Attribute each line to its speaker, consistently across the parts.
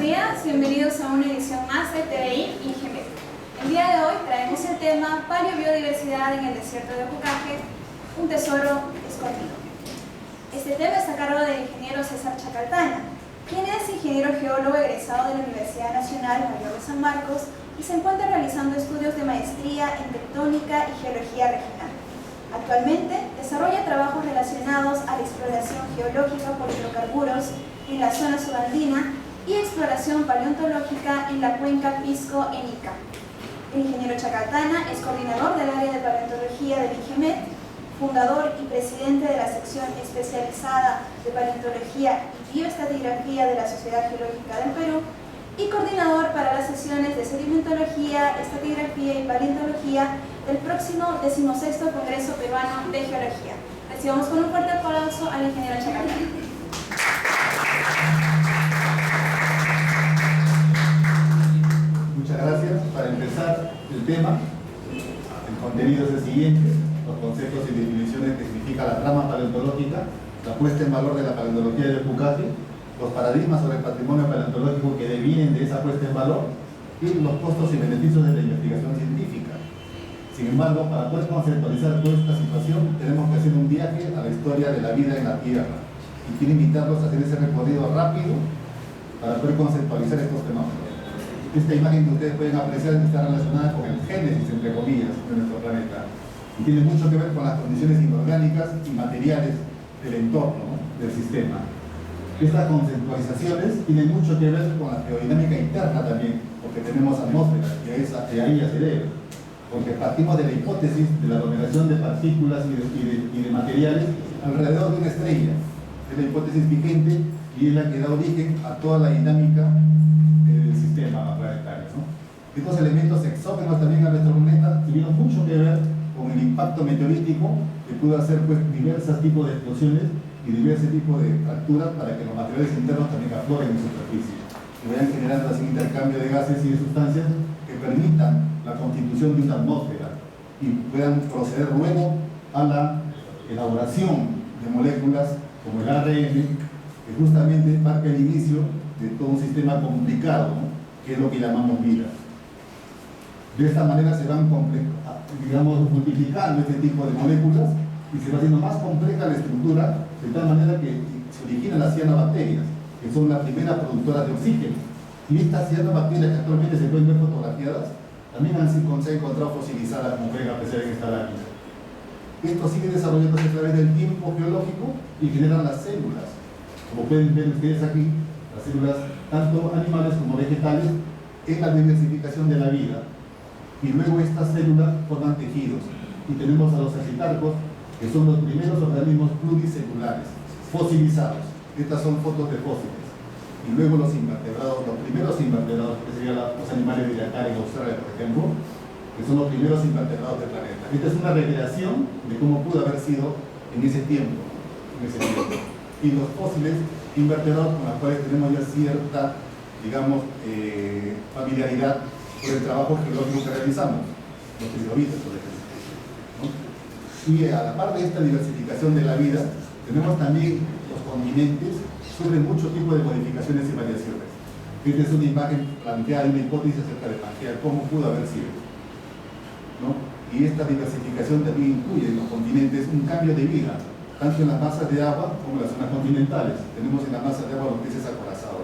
Speaker 1: días, bienvenidos a una edición más de TVI IGMET. El día de hoy traemos el tema Paleobiodiversidad en el desierto de Pucallpa, un tesoro escondido. Este tema está a cargo del ingeniero César Chacaltaya, quien es ingeniero geólogo egresado de la Universidad Nacional Mayor de San Marcos y se encuentra realizando estudios de maestría en tectónica y geología regional. Actualmente desarrolla trabajos relacionados a la exploración geológica por hidrocarburos en la zona subandina y exploración paleontológica en la cuenca Pisco en Ica. El ingeniero Chacaltaya es coordinador del área de paleontología del IGMET, fundador y presidente de la sección especializada de paleontología y bioestratigrafía de la Sociedad Geológica del Perú y coordinador para las sesiones de sedimentología, estratigrafía y paleontología del próximo 16º Congreso Peruano de Geología. Recibamos con un fuerte aplauso al ingeniero Chacaltaya.
Speaker 2: Muchas gracias. Para empezar el tema, el contenido es el siguiente: los conceptos y definiciones que significa la trama paleontológica, la puesta en valor de la paleontología de Pucallpa, los paradigmas sobre el patrimonio paleontológico que devienen de esa puesta en valor y los costos y beneficios de la investigación científica. Sin embargo, para poder conceptualizar toda esta situación, tenemos que hacer un viaje a la historia de la vida en la Tierra. Y quiero invitarlos a hacer ese recorrido rápido para poder conceptualizar estos fenómenos. Esta imagen que ustedes pueden apreciar está relacionada con el génesis, entre comillas, de nuestro planeta. Y tiene mucho que ver con las condiciones inorgánicas y materiales del entorno, ¿no?, del sistema. Estas conceptualizaciones tienen mucho que ver con la geodinámica interna también, porque tenemos atmósfera y a ella se debe. Porque partimos de la hipótesis de la aglomeración de partículas y de materiales alrededor de una estrella. Es la hipótesis vigente y es la que da origen a toda la dinámica del sistema planetario, ¿no? Estos elementos exógenos también a nuestro planeta tuvieron mucho que ver con el impacto meteorítico que pudo hacer pues diversos tipos de explosiones y diversos tipos de fracturas para que los materiales internos también afloren en superficie y vayan generando así intercambio de gases y de sustancias que permitan la constitución de una atmósfera y puedan proceder luego a la elaboración de moléculas como el ARN, que justamente marca el inicio de todo un sistema complicado, ¿no?, que es lo que llamamos vida. De esta manera se van multiplicando este tipo de moléculas y se va haciendo más compleja la estructura, de tal manera que se originan las cianobacterias, que son las primeras productoras de oxígeno. Y estas cianobacterias que actualmente se pueden ver fotografiadas también se han encontrado fosilizadas, como pueden apreciar en esta lámina. Esto sigue desarrollándose a través del tiempo geológico y generan las células. Como pueden ver ustedes aquí, las células, tanto animales como vegetales, es la diversificación de la vida. Y luego estas células forman tejidos. Y tenemos a los acitarcos, que son los primeros organismos pluricelulares, fosilizados. Estas son fotos de fósiles. Y luego los invertebrados, los primeros invertebrados, que serían los animales de Dakar en Australia, por ejemplo, que son los primeros invertebrados del planeta. Esta es una recreación de cómo pudo haber sido en ese tiempo. Y los fósiles invertebrados con los cuales tenemos ya cierta, digamos, familiaridad por el trabajo geológico que realizamos, los trilobites, por ejemplo, ¿no? Y a la par de esta diversificación de la vida, tenemos también los continentes, sufren muchos tipos de modificaciones y variaciones. Esta es una imagen planteada, una hipótesis acerca de Pangea, cómo pudo haber sido, ¿no? Y esta diversificación también incluye en los continentes un cambio de vida, tanto en las masas de agua como en las zonas continentales. Tenemos en las masas de agua los peces acorazados,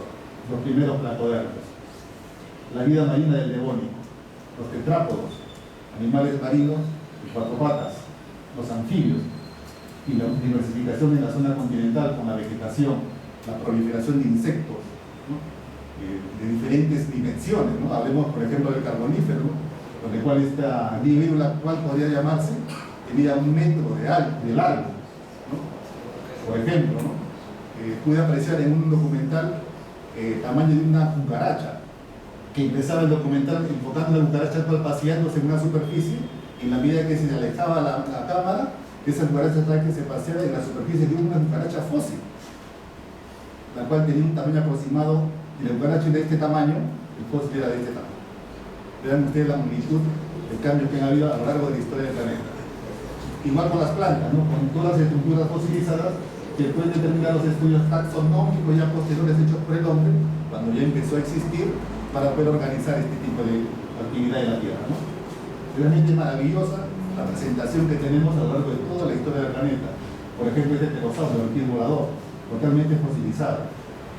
Speaker 2: los primeros placodermos, la vida marina del Devónico, los tetrápodos, animales marinos de cuatro patas, los anfibios, y la diversificación en la zona continental con la vegetación, la proliferación de insectos, ¿no?, de diferentes dimensiones, ¿no? Hablemos, por ejemplo, del carbonífero, con el cual esta libélula actual podría llamarse, tenía 1 metro de largo, ¿no? Por ejemplo, ¿no? Pude apreciar en un documental tamaño de una cucaracha, que empezaba el documental enfocando la cucaracha actual paseándose en una superficie, y en la medida que se alejaba la cámara, esa cucaracha que se paseaba en la superficie de una cucaracha fósil, la cual tenía un tamaño aproximado, y la cucaracha de este tamaño, el fósil era de este tamaño. Vean ustedes la magnitud del cambio que ha habido a lo largo de la historia del planeta. Igual con las plantas, ¿no?, con todas las estructuras fosilizadas que pueden determinar los estudios taxonómicos ya posteriores hechos por el hombre, cuando ya empezó a existir, para poder organizar este tipo de actividad en la Tierra, ¿no? Realmente maravillosa la presentación que tenemos a lo largo de toda la historia del planeta. Por ejemplo, este pterosaurio, el pie volador, totalmente fosilizado,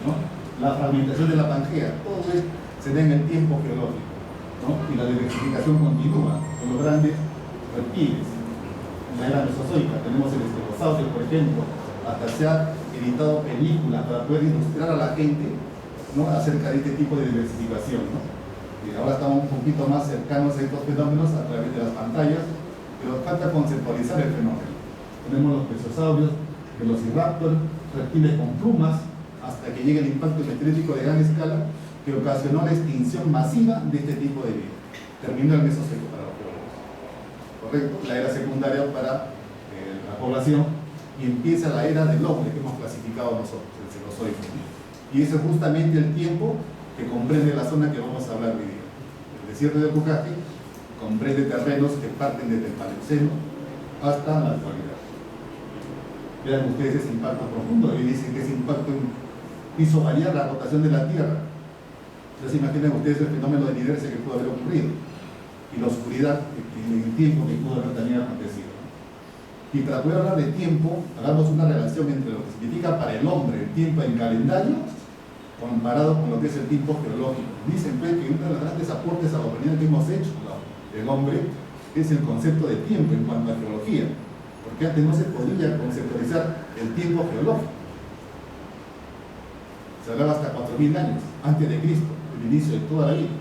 Speaker 2: ¿no? La fragmentación de la Pangea, todo esto se da en el tiempo geológico, ¿no? Y la diversificación continúa con los grandes reptiles. En la era mesozoica tenemos el estegosaurio, por ejemplo, hasta se ha editado películas para poder ilustrar a la gente, ¿no?, acerca de este tipo de diversificación, ¿no? Y ahora estamos un poquito más cercanos a estos fenómenos a través de las pantallas, pero falta conceptualizar el fenómeno. Tenemos los plesiosaurios, velociraptor, reptiles con plumas, hasta que llegue el impacto meteorítico de gran escala que ocasionó la extinción masiva de este tipo de vida. Terminó el Mesozoico para los geólogos, ¿correcto? La era secundaria para la población, y empieza la era del hombre que hemos clasificado nosotros, el Cenozoico. Y ese es justamente el tiempo que comprende la zona que vamos a hablar hoy día. El desierto de Ocukaki comprende terrenos que parten desde el Paleoceno hasta la actualidad. Vean ustedes ese impacto profundo, y dicen que ese impacto hizo variar la rotación de la Tierra. Entonces imaginen ustedes el fenómeno de inercia que pudo haber ocurrido, y la oscuridad en el tiempo que pudo haber también acontecido. Y para poder hablar de tiempo, hagamos una relación entre lo que significa para el hombre el tiempo en calendario comparado con lo que es el tiempo geológico. Dicen pues, que uno de los grandes aportes a la humanidad que hemos hecho, el hombre, es el concepto de tiempo en cuanto a geología, porque antes no se podía conceptualizar el tiempo geológico. Se hablaba hasta 4.000 años antes de Cristo, el inicio de toda la vida.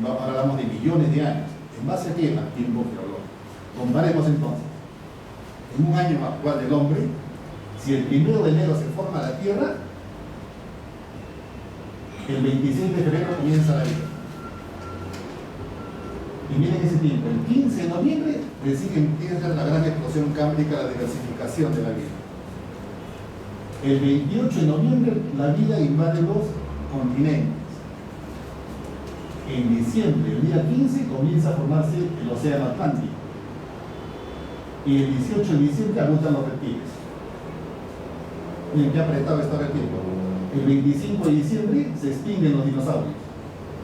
Speaker 2: Y ahora hablamos de millones de años. ¿En base a qué? Al tiempo geológico. Comparemos entonces. En un año actual del hombre, si el 1 de enero se forma la Tierra, el 26 de febrero comienza la vida. Y miren ese tiempo, el 15 de noviembre recibe en Tierra la gran explosión cámbrica, la diversificación de la vida. El 28 de noviembre la vida invade los continentes. En diciembre, el día 15, comienza a formarse el océano Atlántico. Y el 18 de diciembre agotan los reptiles. Miren qué apretado está el tiempo. El 25 de diciembre se extinguen los dinosaurios.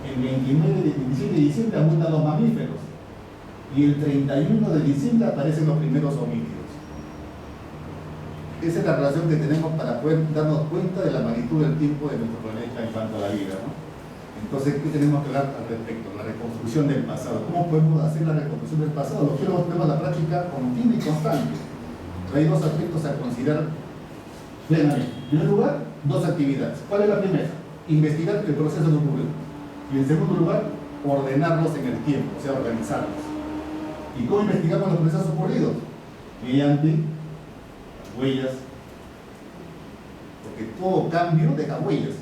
Speaker 2: El 27 de diciembre abundan los mamíferos. Y el 31 de diciembre aparecen los primeros homínidos. Esa es la relación que tenemos para poder darnos cuenta de la magnitud del tiempo de nuestro planeta en cuanto a la vida, ¿no? Entonces, ¿qué tenemos que hablar al respecto? La reconstrucción del pasado. ¿Cómo podemos hacer la reconstrucción del pasado? Los geólogos tenemos la práctica continua y constante. Hay dos aspectos a considerar plenamente. En primer lugar, dos actividades. ¿Cuál es la primera? Investigar el proceso que ocurrió. Y en segundo lugar, ordenarlos en el tiempo, o sea, organizarlos. ¿Y cómo investigamos los procesos ocurridos? Mediante huellas. Porque todo cambio deja huellas.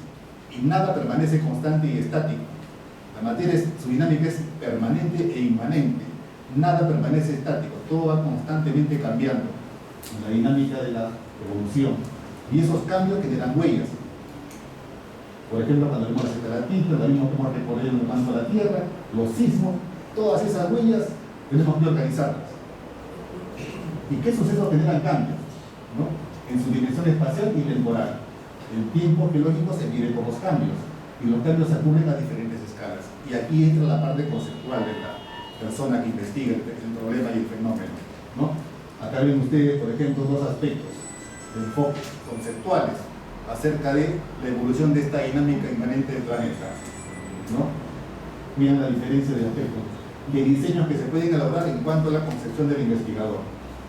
Speaker 2: Y nada permanece constante y estático. La materia, su dinámica es permanente e inmanente. Nada permanece estático, todo va constantemente cambiando en la dinámica de la evolución. Y esos cambios generan huellas. Por ejemplo, cuando vemos las estalactitas, lo mismo que hemos recorrido en el manto de la Tierra, los sismos, todas esas huellas tenemos que organizarlas. ¿Y qué sucesos generan cambios? ¿No? En su dimensión espacial y temporal. El tiempo geológico se mide por los cambios, y los cambios ocurren a diferentes escalas. Y aquí entra la parte conceptual de la persona que investiga el problema y el fenómeno, ¿no? Acá ven ustedes, por ejemplo, dos aspectos de enfoque conceptuales acerca de la evolución de esta dinámica inmanente del planeta, ¿no? Miren la diferencia de aspectos, de diseños que se pueden elaborar en cuanto a la concepción del investigador,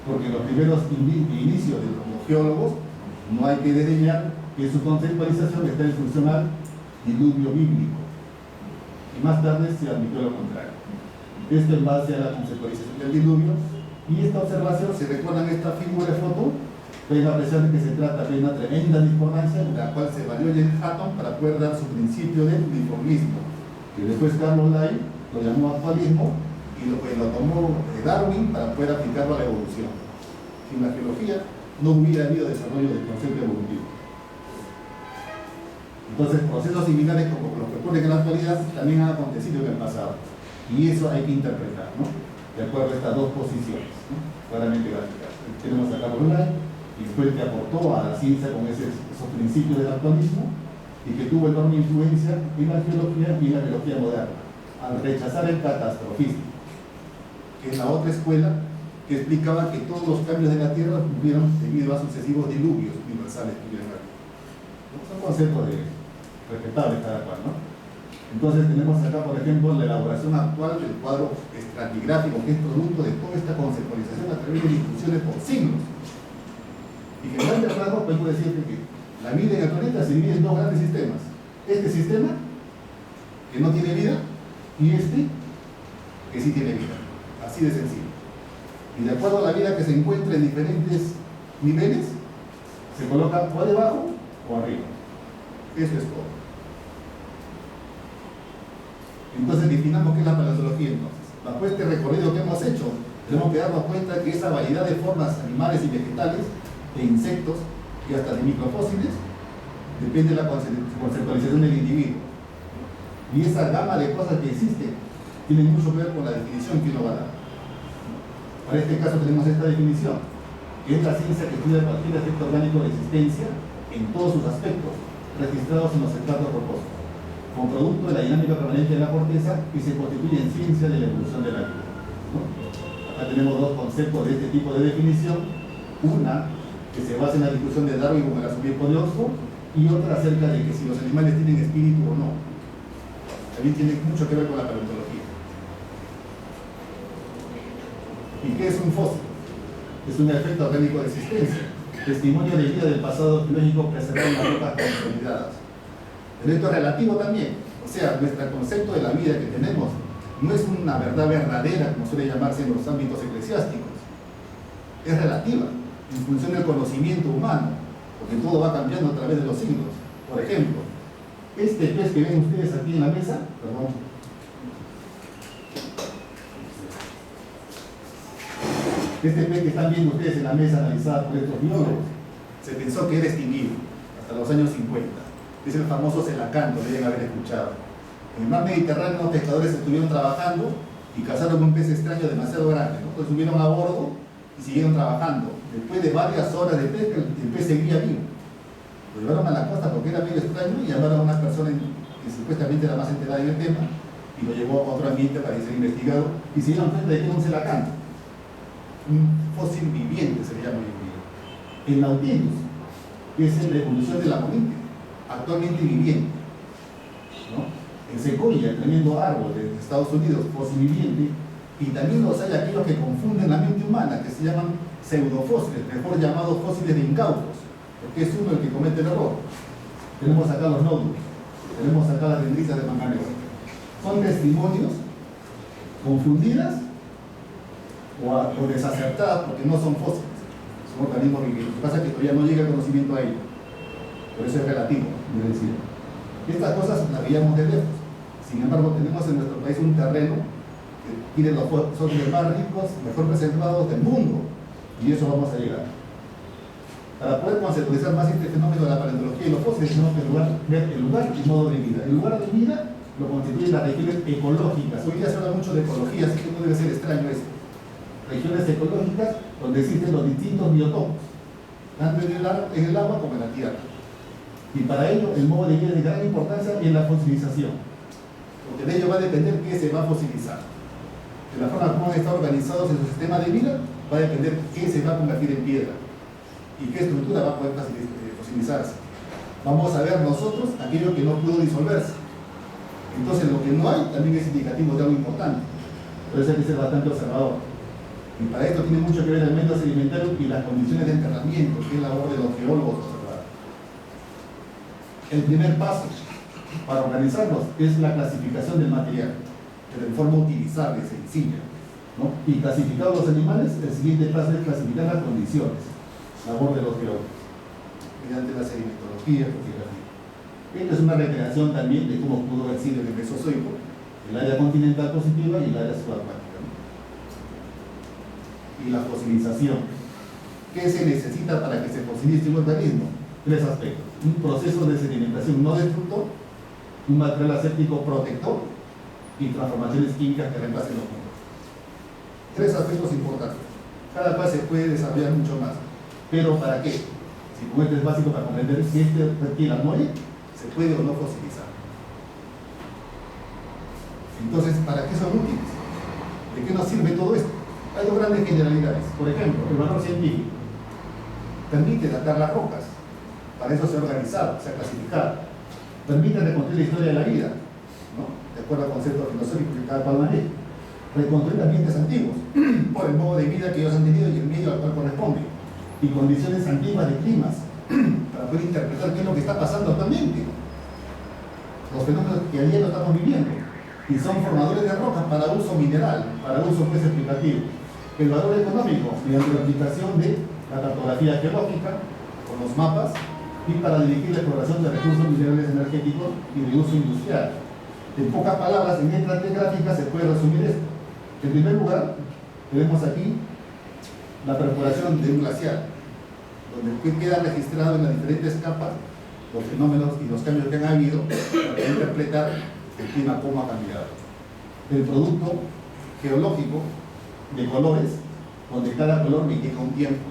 Speaker 2: porque en los primeros inicios de los geólogos no hay que desdeñar que su conceptualización está en función al diluvio bíblico, y más tarde se admitió lo contrario. Esto en base a la conceptualización del diluvio, y esta observación, si recuerdan esta figura de foto, pueden apreciar que se trata de una tremenda discordancia en la cual se valió James Hutton para poder dar su principio del uniformismo, que después Carlos Lay lo llamó actualismo, y lo tomó Darwin para poder aplicarlo a la evolución. Sin la geología no hubiera habido desarrollo del concepto evolutivo. Entonces, procesos similares como los que ocurren en la actualidad también han acontecido en el pasado. Y eso hay que interpretar, ¿no? De acuerdo a estas dos posiciones, ¿no? Claramente gráficas. Tenemos a Carlos Lay, y fue el que aportó a la ciencia con esos principios del actualismo, y que tuvo enorme influencia en la geología y la biología moderna, al rechazar el catastrofismo, que es la otra escuela que explicaba que todos los cambios de la Tierra ocurrieron debido a sucesivos diluvios universales que hubieron aquí. Son conceptos respetables cada cual, ¿no? Entonces tenemos acá, por ejemplo, la elaboración actual del cuadro estratigráfico, que es producto de toda esta conceptualización a través de discusiones por siglos. Y que en grandes rasgos podemos decir que la vida en el planeta se divide en dos grandes sistemas. Este sistema, que no tiene vida, y este, que sí tiene vida. Así de sencillo. Y de acuerdo a la vida que se encuentra en diferentes niveles, se coloca o debajo o arriba. Eso es todo. Entonces definamos qué es la paleontología entonces. Bajo este recorrido que hemos hecho, tenemos que darnos cuenta que esa variedad de formas animales y vegetales, de insectos y hasta de microfósiles, depende de la conceptualización del individuo. Y esa gama de cosas que existen tiene mucho que ver con la definición que uno va a dar. Para este caso tenemos esta definición, que es la ciencia que estudia cualquier efecto orgánico de existencia en todos sus aspectos, registrados en los estratos rocosos, como producto de la dinámica permanente de la corteza que se constituye en ciencia de la evolución de la vida, ¿no? Acá tenemos dos conceptos de este tipo de definición, una que se basa en la discusión de Darwin con el arzobispo de Oxford, y otra acerca de que si los animales tienen espíritu o no. También tiene mucho que ver con la paleontología. ¿Y qué es un fósil? Es un efecto orgánico de existencia, testimonio de vida del pasado geológico preservado en las rocas consolidadas. Pero esto es relativo también, o sea, nuestro concepto de la vida que tenemos no es una verdad verdadera, como suele llamarse en los ámbitos eclesiásticos, es relativa, en función del conocimiento humano, porque todo va cambiando a través de los siglos. Por ejemplo, este pez que ven ustedes aquí en la mesa, este pez que están viendo ustedes en la mesa analizada por estos biólogos, se pensó que era extinguido hasta los años 50. Es el famoso celacanto, deben haber escuchado. En el mar Mediterráneo los pescadores estuvieron trabajando y cazaron un pez extraño demasiado grande, ¿no? Entonces subieron a bordo y siguieron trabajando. Después de varias horas de pesca, el pez seguía vivo. Lo llevaron a la costa porque era medio extraño y llamaron a una persona que supuestamente era más enterada en el tema y lo llevó a otro ambiente para ser investigado y se dieron cuenta de que era un celacanto, un fósil viviente se le llama hoy en día. El Nautilus, que es la evolución de la monite, actualmente viviente, ¿no? El secoya, el tremendo árbol de Estados Unidos, fósil viviente, y también los hay aquellos que confunden la mente humana, que se llaman pseudofósiles, mejor llamados fósiles de incautos, porque es uno el que comete el error. Tenemos acá los nódulos, tenemos acá las dendritas de manganeso. Son testimonios confundidas o desacertadas porque no son fósiles, son organismos vivientes. Lo que pasa es que todavía no llega el conocimiento a ello, por eso es relativo, es decir. Estas cosas las veíamos de lejos. Sin embargo, tenemos en nuestro país un terreno que tiene los fósiles más ricos, mejor preservados del mundo, y eso vamos a llegar. Para poder conceptualizar más este fenómeno de la paleontología y los fósiles, tenemos que ver el lugar y modo de vida. El lugar de vida lo constituyen las regiones ecológicas. Hoy día se habla mucho de ecología, así que no debe ser extraño esto. Regiones ecológicas donde existen los distintos biotopos, tanto en el agua como en la tierra. Y para ello el modo de vida es de gran importancia en la fosilización, porque de ello va a depender qué se va a fosilizar. De la forma como están organizados en su sistema de vida, va a depender qué se va a convertir en piedra y qué estructura va a poder fosilizarse. Vamos a ver nosotros aquello que no pudo disolverse. Entonces lo que no hay también es indicativo de algo importante. Por eso hay que ser bastante observador. Y para esto tiene mucho que ver el medio sedimentario y las condiciones de enterramiento, que es la labor de los geólogos observar. El primer paso para organizarlos es la clasificación del material, pero en forma utilizable, sencilla, ¿no? Y clasificar los animales, el siguiente paso es clasificar las condiciones, labor de los geólogos, mediante la sedimentología, fotografía. Esta es una recreación también de cómo pudo haber sido el Mesozoico, el área continental positiva y el área subacuática, ¿no? Y la fosilización. ¿Qué se necesita para que se fosilice un organismo? Tres aspectos: un proceso de sedimentación no destructor, un material aséptico protector y transformaciones químicas que reemplacen los compuestos. Tres aspectos importantes. Cada cual se puede desarrollar mucho más. ¿Pero para qué? Si como este es básico para comprender si este reptil muere, se puede o no fosilizar. Entonces, ¿para qué son útiles? ¿De qué nos sirve todo esto? Hay dos grandes generalidades. Por ejemplo, el valor científico permite datar las rocas. Para eso se ha organizado, se ha clasificado. Permite reconstruir la historia de la vida, ¿no? De acuerdo al concepto filosófico que cada cual maneja. Reconstruir ambientes antiguos, por el modo de vida que ellos han tenido y el medio al cual corresponde. Y condiciones antiguas de climas, para poder interpretar qué es lo que está pasando actualmente. Los fenómenos que ayer no estamos viviendo. Y son formadores de rocas para uso mineral, para uso pues explicativo. El valor económico, mediante la aplicación de la cartografía geológica, con los mapas, y para dirigir la exploración de recursos minerales energéticos y de uso industrial. En pocas palabras, en esta gráfica se puede resumir esto. En primer lugar, tenemos aquí la perforación de un glaciar, donde queda registrado en las diferentes capas los fenómenos y los cambios que han habido para interpretar el clima cómo ha cambiado. El producto geológico de colores, donde cada color me indica un tiempo,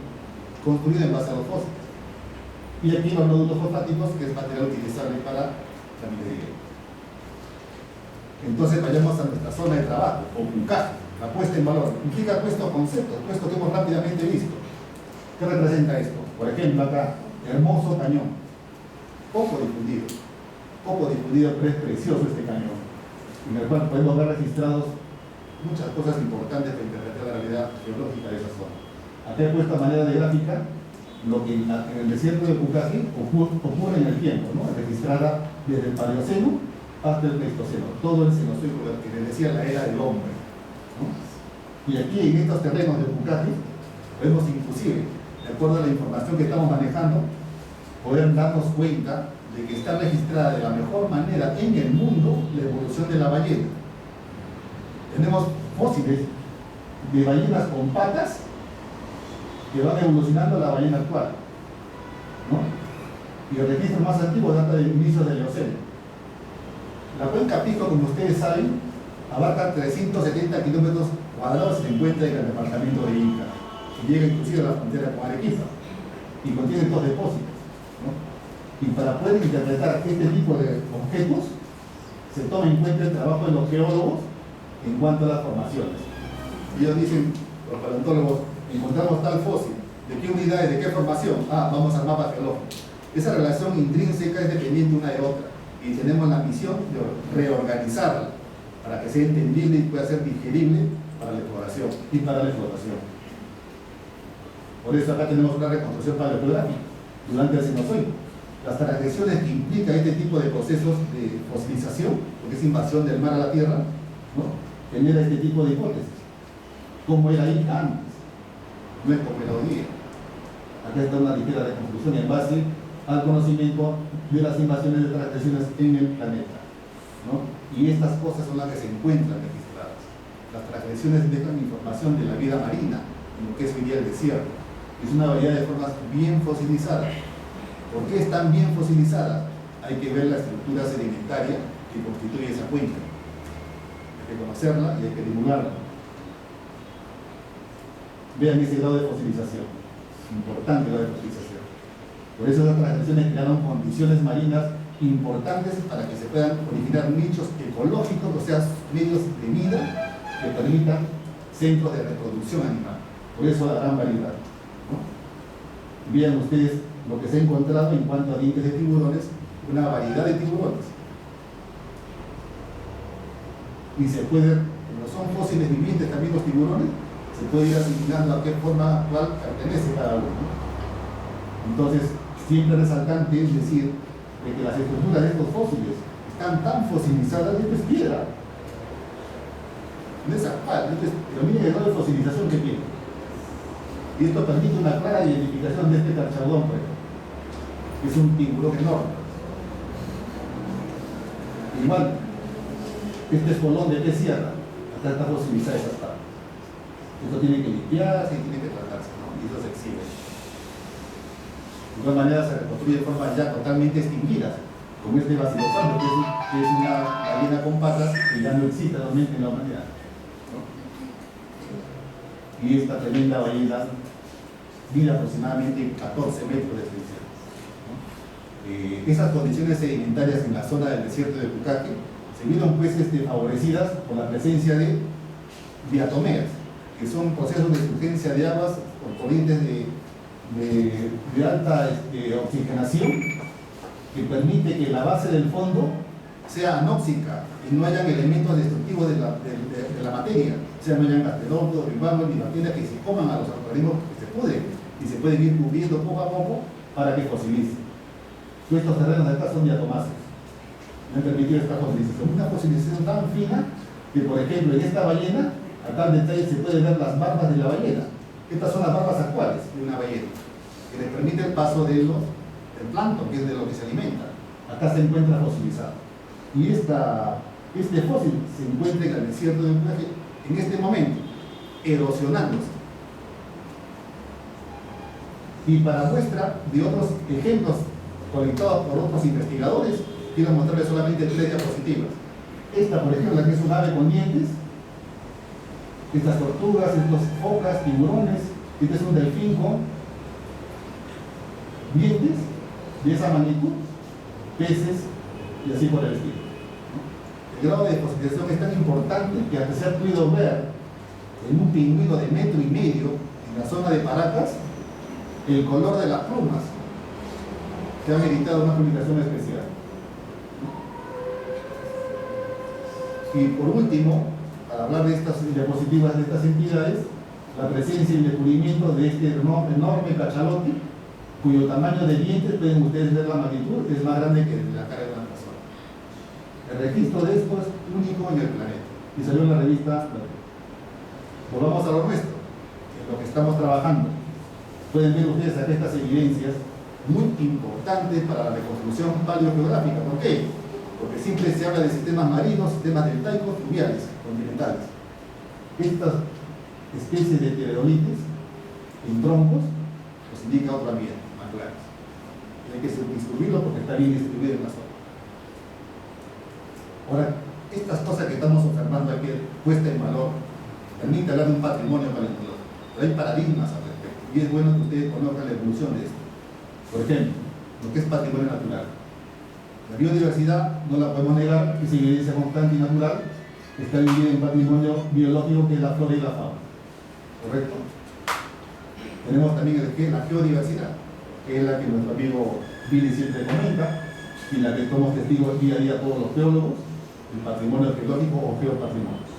Speaker 2: construido en base a los fósiles. Y aquí los nódulos fosfáticos, que es material utilizable para la minería. Entonces vayamos a nuestra zona de trabajo, o puncaje, la puesta en valor. Implica estos conceptos, esto que hemos rápidamente visto. ¿Qué representa esto? Por ejemplo, acá, hermoso cañón, poco difundido, pero es precioso este cañón, en el cual podemos ver registrados muchas cosas importantes para interpretar la realidad geológica de esa zona. Acá he puesto a manera de gráfica lo que en el desierto de Pucallpa ocurre en el tiempo, ¿no? Registrada desde el Paleoceno hasta el Pleistoceno, todo el Cenozoico, que le decía la era del hombre, ¿no? Y aquí en estos terrenos de Pucallpa podemos inclusive, de acuerdo a la información que estamos manejando, poder darnos cuenta de que está registrada de la mejor manera en el mundo la evolución de la ballena. Tenemos fósiles de ballenas con patas que van evolucionando a la ballena actual, ¿no? Y el registro más antiguo data del inicio del Eoceno. La cuenca Pisco, como ustedes saben, abarca 370 kilómetros cuadrados y se encuentra en el departamento de Inca, y llega inclusive a la frontera con Arequipa, y contiene estos depósitos, ¿no? Y para poder interpretar este tipo de objetos, se toma en cuenta el trabajo de los geólogos en cuanto a las formaciones. Ellos dicen, los paleontólogos, encontramos tal fósil, ¿de qué unidades, de qué formación? Ah, vamos al mapa geológico. Esa relación intrínseca es dependiente una de otra, y tenemos la misión de reorganizarla para que sea entendible y pueda ser digerible para la exploración y para la explotación. Por eso acá tenemos una reconstrucción paleográfica durante el Cenozoico. Las transgresiones que implica este tipo de procesos de fosilización, porque es invasión del mar a la tierra, ¿no? Genera este tipo de hipótesis. ¿Cómo era ahí antes? No es como era hoy día. Acá está una ligera reconstrucción en base al conocimiento de las invasiones de transgresiones en el planeta, ¿no? Y estas cosas son las que se encuentran registradas. Las transgresiones dejan información de la vida marina, en lo que es hoy día el desierto. Es una variedad de formas bien fosilizadas. ¿Por qué están bien fosilizadas? Hay que ver la estructura sedimentaria que constituye esa cuenca. Hay que conocerla y hay que divulgarla. Vean ese grado de fosilización. Importante grado de fosilización. Por eso las transgresiones crearon condiciones marinas importantes para que se puedan originar nichos ecológicos, o sea, medios de vida que permitan centros de reproducción animal. Por eso la gran variedad, ¿no? Vean ustedes lo que se ha encontrado en cuanto a dientes de tiburones, una variedad de tiburones. Y se puede, como son fósiles vivientes también los tiburones, se puede ir asimilando a qué forma actual pertenece cada uno, ¿no? Entonces, siempre resaltante es decir de que las estructuras de estos fósiles están tan fosilizadas, esto es piedra. No es actual, pero miren el grado de fosilización que tiene. Y esto permite una clara identificación de este carcharodón, por ejemplo. Es un tiburón enorme. Igual, este espolón de pez sierra, acá está fosilizada esa parte. Esto tiene que limpiarse y tiene que tratarse, ¿no? Y eso se exhibe. De igual manera se reconstruye de formas ya totalmente extinguidas, como este basilosauro, que es una ballena con patas que ya no existe realmente en la humanidad, ¿no? Y esta tremenda ballena mide aproximadamente 14 metros de extensión, ¿no? esas condiciones sedimentarias en la zona del desierto de Pucaque se vieron pues favorecidas por la presencia de diatomeas, que son procesos de surgencia de aguas por corrientes de alta oxigenación, que permite que la base del fondo sea anóxica y no hayan elementos destructivos de la materia, o sea, no hayan gasterópodos, bivalvos ni bacterias que se coman a los organismos que se pudren y se pueden ir cubriendo poco a poco para que fosilicen. Estos terrenos de acá son diatomáceos, me han permitido esta fosilización, una fosilización tan fina que, por ejemplo, en esta ballena, acá en detalle se puede ver las barbas de la ballena. Estas son las barbas actuales de una ballena, que le permite el paso del plancton, que es de lo que se alimenta. Acá se encuentra fosilizado. Y este fósil se encuentra en el desierto de Pucaque en este momento, erosionándose. Y para muestra de otros ejemplos colectados por otros investigadores, quiero mostrarles solamente 3 diapositivas. Esta, por ejemplo, la que es un ave con dientes, estas tortugas, estos focas, tiburones, este es un delfín con dientes de esa magnitud, peces y así por el estilo. El grado de fosilización es tan importante que hasta se ha podido ver en un pingüino de 1,5 metros en la zona de Paracas el color de las plumas, que han editado una publicación especial. Y por último, para hablar de estas diapositivas de estas entidades, la presencia y el descubrimiento de este enorme cachalote, cuyo tamaño de dientes, pueden ustedes ver la magnitud, es más grande que la cara de una persona. El registro de esto es único en el planeta y salió en la revista. Volvamos a lo nuestro, en lo que estamos trabajando. Pueden ver ustedes aquí estas evidencias muy importantes para la reconstrucción paleogeográfica. ¿Por qué? Porque siempre se habla de sistemas marinos, sistemas deltaicos, fluviales, continentales. Estas especies de pteridolites en troncos nos indica otro ambiente, más claro. Hay que distribuirlo porque está bien distribuido en la zona. Ahora, estas cosas que estamos observando aquí, puesta en valor, permite hablar de un patrimonio paleontológico. Pero hay paradigmas al respecto, y es bueno que ustedes conozcan la evolución de esto. Por ejemplo, lo que es patrimonio natural. La biodiversidad, no la podemos negar, es evidencia constante y natural, está dividida en patrimonio biológico, que es la flora y la fauna. ¿Correcto? Tenemos también la geodiversidad, que es la que nuestro amigo Billy siempre comenta, y la que somos testigos día a día todos los geólogos, el patrimonio geológico o geopatrimonios.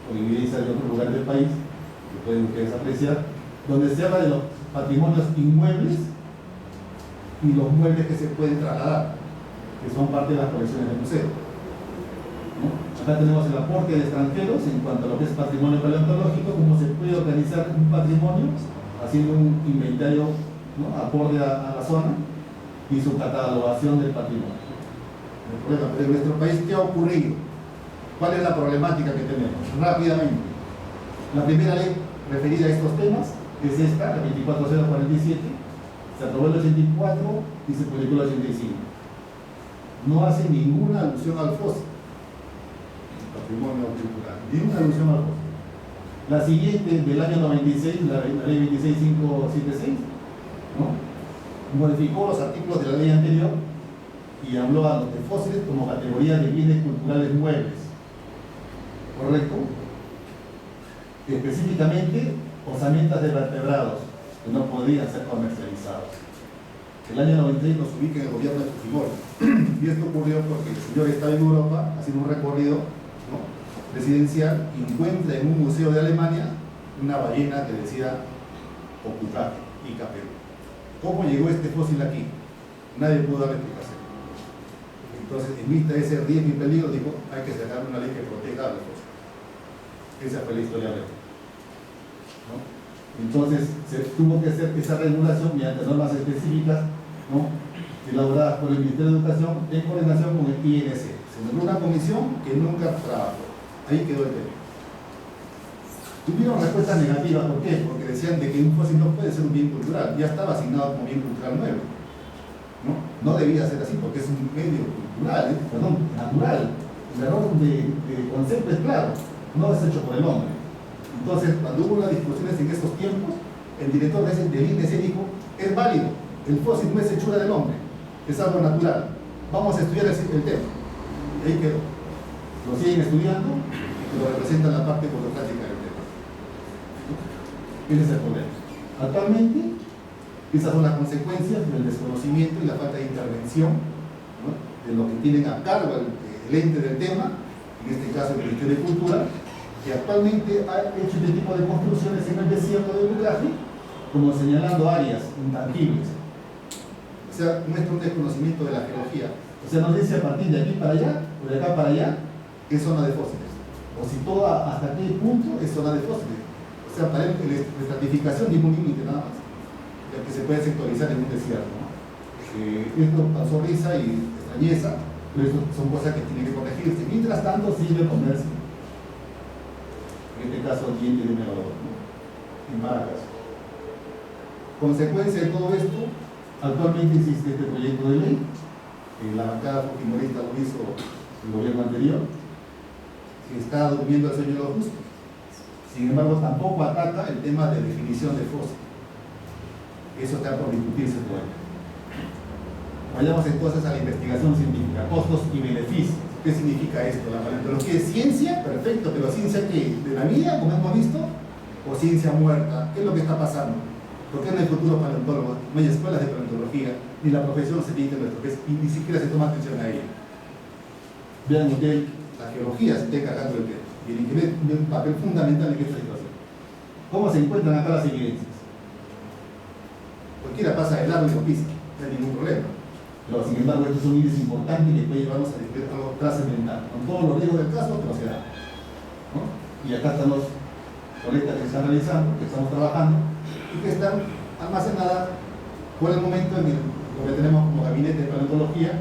Speaker 2: Por evidencia de otros lugares del país, que pueden ustedes apreciar, donde se habla de los patrimonios inmuebles y los muebles que se pueden trasladar, que son parte de las colecciones del museo. ¿No? Acá tenemos el aporte de extranjeros en cuanto a lo que es patrimonio paleontológico, cómo se puede organizar un patrimonio haciendo un inventario, ¿no?, acorde a la zona y su catalogación del patrimonio. El problema, pero en nuestro país, ¿qué ha ocurrido? ¿Cuál es la problemática que tenemos? Rápidamente. La primera ley referida a estos temas es esta, la 24047, se aprobó el 84 y se publicó el 85. No hace ninguna alusión al fósil, patrimonio cultural, ninguna alusión al fósil. La siguiente, del año 96, la ley 26576, ¿no?, modificó los artículos de la ley anterior y habló a los de fósiles como categoría de bienes culturales muebles. ¿Correcto? Específicamente, osamentas de vertebrados que no podían ser comercializados. El año 96 nos ubica en el gobierno de Fujimori. Y esto ocurrió porque el señor estaba en Europa haciendo un recorrido, ¿no?, presidencial, y encuentra en un museo de Alemania una ballena que decía Ocutate y Capero. ¿Cómo llegó este fósil aquí? Nadie pudo dar explicación. Entonces, en vista de ese riesgo y peligro, dijo, hay que sacar una ley que proteja a los fósiles. Esa fue la historia de él, ¿no? Entonces, se tuvo que hacer esa regulación mediante normas específicas, ¿no?, elaboradas por el Ministerio de Educación en coordinación con el INC. Se nombró una comisión que nunca trabajó. Ahí quedó el tema. Tuvieron respuestas negativas. ¿Por qué? Porque decían de que un fósil no puede ser un bien cultural. Ya estaba asignado como bien cultural nuevo. No debía ser así porque es un medio cultural, natural. El error de concepto es claro, no es hecho por el hombre. Entonces, cuando hubo las discusiones en estos tiempos, el director del INC dijo, es válido, el fósil no es hechura del hombre, es algo natural. Vamos a estudiar el tema. Y ahí quedó. Lo siguen estudiando, pero representan la parte burocrática del tema. Ese es el problema. Actualmente, esas son las consecuencias del desconocimiento y la falta de intervención, ¿no?, de lo que tienen a cargo el ente del tema, en este caso el Ministerio de Cultura, que actualmente ha hecho este tipo de construcciones en el desierto de Ucrania, como señalando áreas intangibles. O sea, muestra un desconocimiento de la geología. O sea, nos dice a partir de aquí para allá, o de acá para allá, es zona de fósiles. O si todo hasta qué punto es zona de fósiles. O sea, para él la estratificación tiene un límite nada más, ya que se puede sectorizar en un desierto, ¿no? Esto causó risa y extrañeza, pero esto son cosas que tienen que corregirse. Mientras tanto, sigue el comercio. En este caso, diente de Megador, ¿no?, en Maracas. Consecuencia de todo esto, actualmente existe este proyecto de ley. La bancada fujimorista lo hizo el gobierno anterior, que está durmiendo el sueño de los justos. Sin embargo, tampoco ataca el tema de definición de fósil. Eso está por discutirse todavía. Vayamos entonces a la investigación científica, costos y beneficios. ¿Qué significa esto? La paleontología es ciencia, perfecto, pero ciencia que de la vida, como hemos visto, o ciencia muerta. ¿Qué es lo que está pasando? ¿Por qué no hay futuros paleontólogos? No hay escuelas de paleontología, ni la profesión se tiene en nuestro país, y ni siquiera se toma atención a ella. Vean ustedes, la geología se está encargando del tema, y el ingeniería tiene un papel fundamental en esta situación. ¿Cómo se encuentran acá las evidencias? Cualquiera pasa de largo y lo pisa, no hay ningún problema. Pero sin embargo, esto es un índice importante que puede llevarnos a descubrir algo trascendental, con todos los riesgos del caso, pero se da, ¿no? Y acá están los colectas que se están realizando, que estamos trabajando, y que están almacenadas por el momento en lo que tenemos como gabinete de paleontología,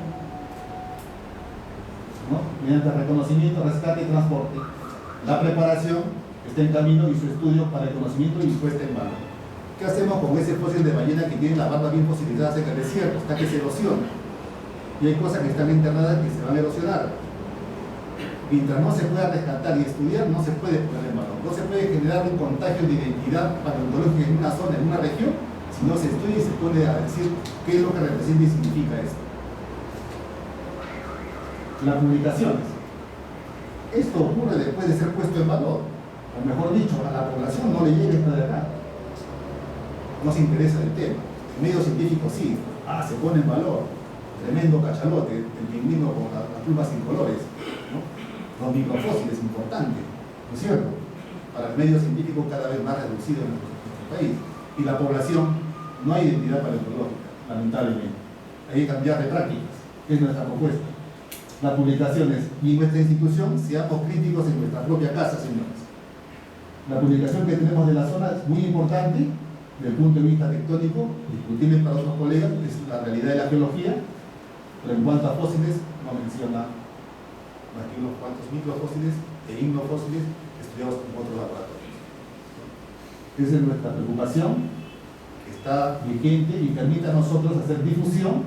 Speaker 2: ¿no?, mediante reconocimiento, rescate y transporte. La preparación está en camino y su estudio para el conocimiento y puesta en valor. ¿Qué hacemos con ese fósil de ballena que tiene la barba bien fosilizada cerca del desierto? Está que se erosiona. Y hay cosas que están enterradas que se van a erosionar. Mientras no se pueda rescatar y estudiar, no se puede poner en valor. No se puede generar un contagio de identidad paleontológica en una zona, en una región, si no se estudia y se pone a decir qué es lo que representa y significa esto. Las publicaciones. Esto ocurre después de ser puesto en valor. O mejor dicho, a la población no le llega esto de acá. No se interesa del tema. El medio científico sí. Se pone en valor. Tremendo cachalote, el pingüino con las plumas sin colores, ¿no? Los microfósiles, importante, ¿no es cierto? Para el medio científico cada vez más reducido en nuestro país. Y la población, no hay identidad paleontológica, lamentablemente. Hay que cambiar de prácticas, es nuestra propuesta. Las publicaciones, y en nuestra institución seamos críticos en nuestra propia casa, señores. La publicación que tenemos de la zona es muy importante desde el punto de vista tectónico, discutible para otros colegas, es la realidad de la geología, pero en cuanto a fósiles, no menciona más que unos cuantos microfósiles e himnofósiles estudiados en otros laboratorios. Esa es nuestra preocupación, que está vigente y permite a nosotros hacer difusión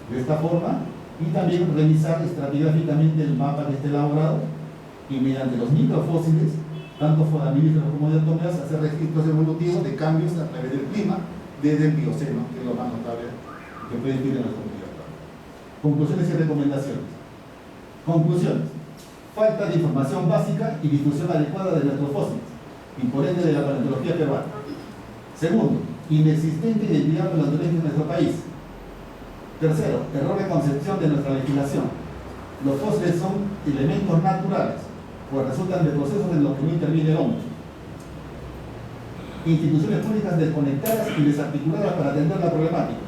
Speaker 2: de esta forma y también revisar estratigráficamente el mapa que esté elaborado y mediante los microfósiles, tanto foramíferos como diatomeas, hacer registros evolutivos de cambios a través del clima desde el Mioceno, que es lo más notable que puede vivir en nuestra comunidad. Conclusiones y recomendaciones. Conclusiones. Falta de información básica y difusión adecuada de nuestros fósiles, y por ende de la paleontología peruana. Segundo, inexistente identidad paleontológica en nuestro país. Tercero, error de concepción de nuestra legislación. Los fósiles son elementos naturales, pues resultan de procesos en los que no interviene el hombre. Instituciones públicas desconectadas y desarticuladas para atender la problemática.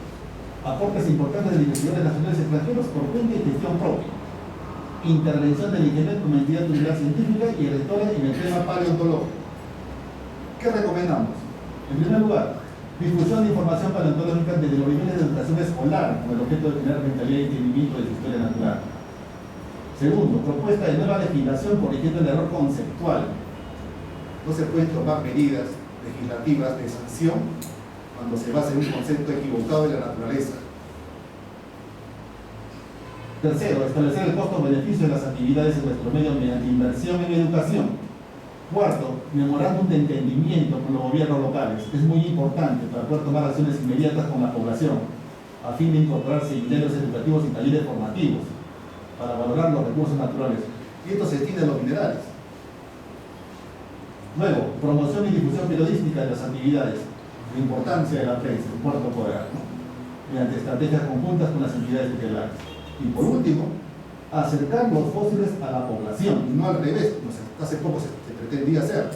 Speaker 2: Aportes importantes de investigadores nacionales y extranjeros por cuenta y gestión propia. Intervención del INGEMET como entidad tutelar científica y rectora en el tema paleontológico. ¿Qué recomendamos? En primer lugar, difusión de información paleontológica desde los niveles de educación escolar con el objeto de generar mentalidad y entendimiento de su historia natural. Segundo, propuesta de nueva legislación corrigiendo el error conceptual. No se pueden tomar medidas legislativas de sanción cuando se basa en un concepto equivocado de la naturaleza. Tercero, establecer el costo-beneficio de las actividades en nuestro medio mediante inversión en educación. Cuarto, memorándum de entendimiento con los gobiernos locales. Es muy importante para poder tomar acciones inmediatas con la población. a fin de incorporar seminarios educativos y talleres formativos para valorar los recursos naturales. Y esto se extiende a los minerales. Luego, promoción y difusión periodística de las actividades, la importancia de la prensa, el cuarto poder, ¿no? Mediante estrategias conjuntas con las entidades tutelares. Y por último, acercar los fósiles a la población, y no al revés, como hace poco se pretendía hacer.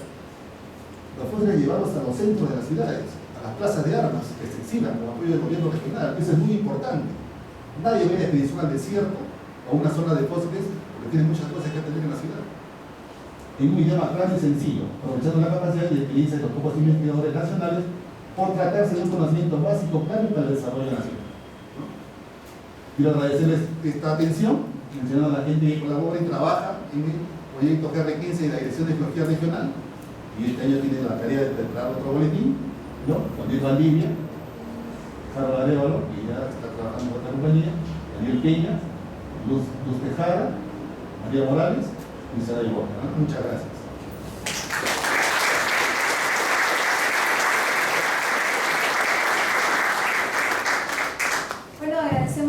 Speaker 2: Los fósiles llevarlos a los centros de las ciudades, a las plazas de armas que se exhiban con apoyo del gobierno regional. Eso es muy importante. Nadie ve una expedición al desierto o a una zona de fósiles porque tiene muchas cosas que atender en la ciudad. En un idioma claro y sencillo, aprovechando la capacidad y experiencia de los pocos investigadores nacionales por tratarse de un conocimiento básico clave para el desarrollo nacional. ¿No? Quiero agradecerles esta atención, mencionando a la gente que colabora y trabaja en el proyecto GR15 de la Dirección de Geología Regional, y este año tiene la tarea de preparar otro boletín, ¿no? Con Diego Valdivia, Carlos Arevalo, que ya está trabajando con otra compañía, Daniel Peña, Luz Tejada, María Morales y Sara Iborja, ¿no? Muchas gracias.